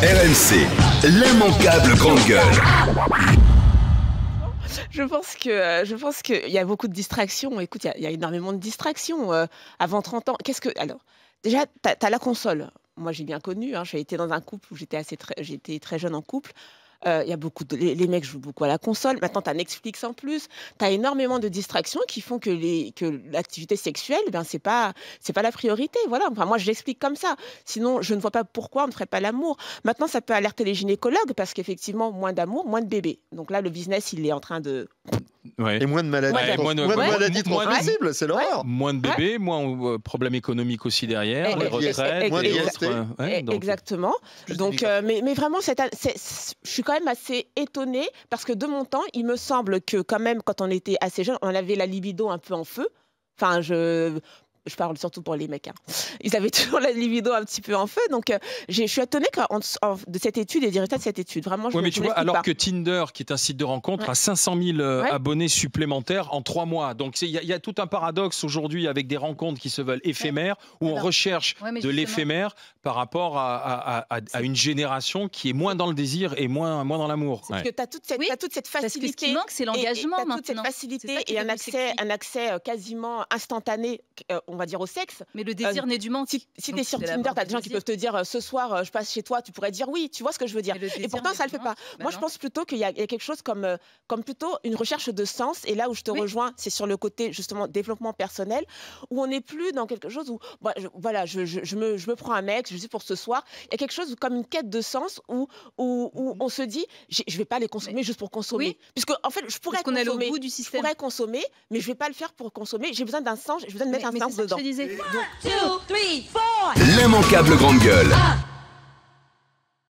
RMC, l'immanquable grande gueule. Je pense qu'il y a beaucoup de distractions. Écoute, il y a énormément de distractions. Avant 30 ans, alors, déjà, tu as la console. Moi, j'ai bien connu, hein, j'ai été dans un couple où j'étais très jeune en couple. Il y a les mecs jouent beaucoup à la console. Maintenant, tu as Netflix en plus. Tu as énormément de distractions qui font que l'activité sexuelle, ben, c'est pas la priorité. Voilà. Enfin, moi, je l'explique comme ça. Sinon, je ne vois pas pourquoi on ne ferait pas l'amour. Maintenant, ça peut alerter les gynécologues parce qu'effectivement, moins d'amour, moins de bébés. Donc là, le business, il est en train de... Ouais. Et moins de maladies, maladies transmissibles, c'est l'horreur. Moins de bébés, moins de problèmes économiques aussi derrière, les retraites, moins d'IST. Exactement. Donc, mais vraiment, je suis quand même assez étonnée parce que de mon temps, il me semble que quand même, quand on était assez jeune, on avait la libido un peu en feu. Enfin, je parle surtout pour les mecs. Hein. Ils avaient toujours la libido un petit peu en feu. Donc, je suis étonnée de cette étude et des résultats de cette étude. Vraiment, mais tu vois, alors que Tinder, qui est un site de rencontre, a 500 000 abonnés supplémentaires en 3 mois. Donc, il y a tout un paradoxe aujourd'hui avec des rencontres qui se veulent éphémères, où on recherche de l'éphémère par rapport à une génération qui est moins dans le désir et moins dans l'amour. Parce que tu as toute cette facilité. Parce que ce qui manque, c'est l'engagement maintenant. Toute cette facilité et un accès quasiment instantané, on va dire, au sexe. Mais le désir naît du manque. Si tu es sur Tinder, tu as des gens qui peuvent te dire ce soir, je passe chez toi, tu pourrais dire oui, tu vois ce que je veux dire. Et pourtant, ça ne le fait pas. Moi, je pense plutôt qu'il y a quelque chose comme plutôt une recherche de sens. Et là où je te rejoins, c'est sur le côté, justement, développement personnel, où on n'est plus dans quelque chose où, voilà, je me prends un mec, je suis pour ce soir. Il y a quelque chose comme une quête de sens où on se dit, je ne vais pas les consommer juste pour consommer. Oui. Puisque, en fait, je pourrais consommer, mais je ne vais pas le faire pour consommer. J'ai besoin d'un sens, j'ai besoin de mettre un sens dedans. Je disais. 1, 2, 3, 4. L'immanquable grande gueule.